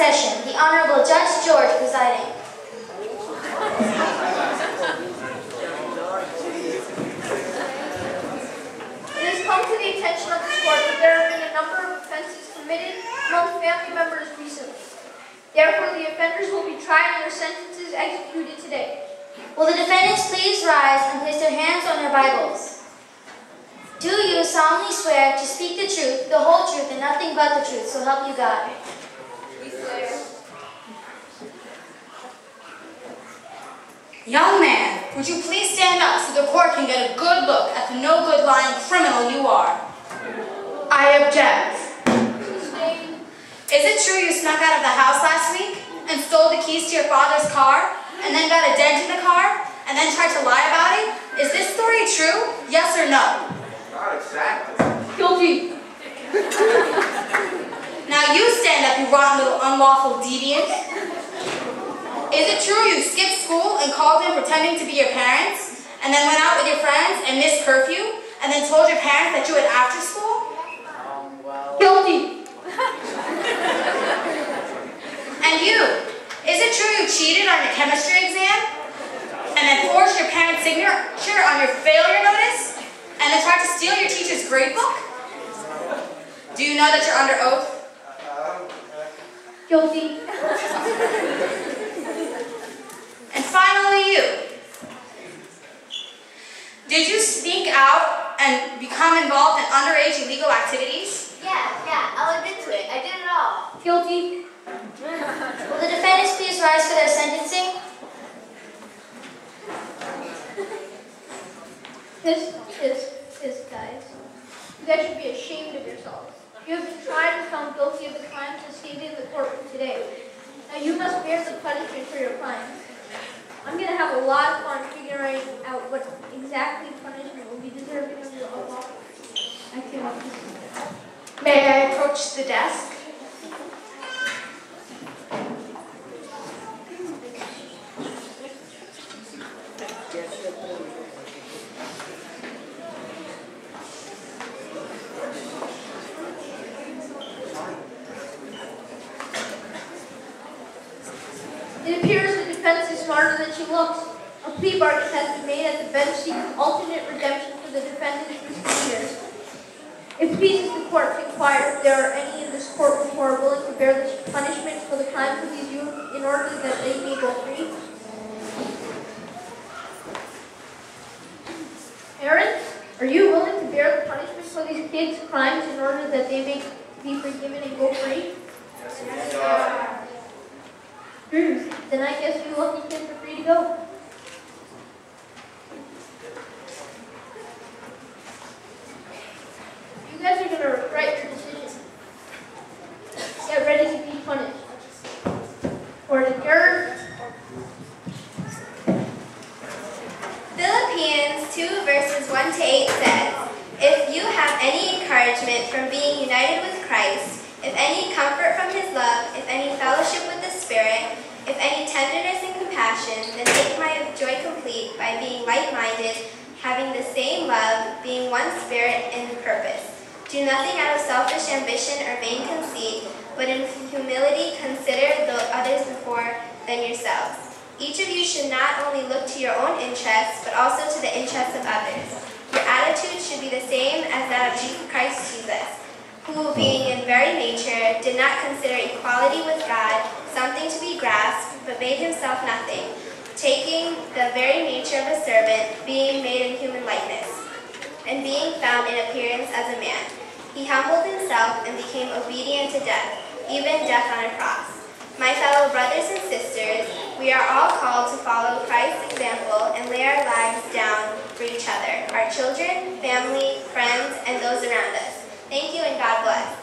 session. The Honorable Judge George presiding. It has come to the attention of this court that there have been a number of offenses committed among family members recently. Therefore, the offenders will be tried and their sentences executed today. Will the defendants please rise and place their hands on their Bibles? Do you solemnly swear to speak the truth, the whole truth, and nothing but the truth, so help you God? We swear. Young man, would you please stand up so the court can get a good look at the no-good lying criminal you are? I object. Is it true you snuck out of the house last week and stole the keys to your father's car and then got a dent in the car and then tried to lie about it? Is this story true? Yes or no? Not exactly. Guilty. Now you stand up, you rotten little unlawful deviant. Is it true you skipped school and called in pretending to be your parents and then went out with your friends and missed curfew and then told your parents that you had after school? Guilty. And you, is it true you cheated on your chemistry exam and then forged your parents' signature on your failure notice and then tried to steal your teacher's grade book? Do you know that you're under oath? Guilty. And finally you. Did you sneak out and become involved in underage illegal activities? Yeah, I'll admit to it. I did it all. Guilty. Will the defendants please rise for their sentencing? This, guys. You guys should be ashamed of yourselves. You have been tried and found guilty of the crimes as stated in the courtroom today. Now you must bear the punishment for your crimes. I'm going to have a lot of fun figuring out what exactly punishment will be deserving of your unlawful activities. May I approach the desk? It appears the defense is smarter than she looks. A plea bargain has been made at the bench seeking alternate redemption for the defendant's misdemeanors. It pleases the court to inquire if there are any in this courtroom who are willing to bear the punishment for the crimes of these youth in order that they may go free. Parents, are you willing to bear the punishment for these kids' crimes in order that they may be forgiven and go free? Yes, we are. Then I guess you lucky kids are free to go. You guys are going to regret your decision. Get ready to be punished. For the dirt. Philippians 2 verses 1 to 8 says, "If you have any encouragement from being united with Christ, if any comfort from his love, if any fellowship with the Spirit, if any tenderness and compassion, then make my joy complete by being like-minded, having the same love, being one spirit in purpose. Do nothing out of selfish ambition or vain conceit, but in humility consider the others before than yourselves. Each of you should not only look to your own interests, but also to the interests of others. Your attitude should be the same as that of Christ Jesus, who, being in very nature, did not consider equality with God something to be grasped, but made himself nothing, taking the very nature of a servant, being made in human likeness, and being found in appearance as a man. He humbled himself and became obedient to death, even death on a cross. My fellow brothers and sisters, we are all called to follow Christ's example and lay our lives down for each other, our children, family, friends, and those around us. Thank you and God bless.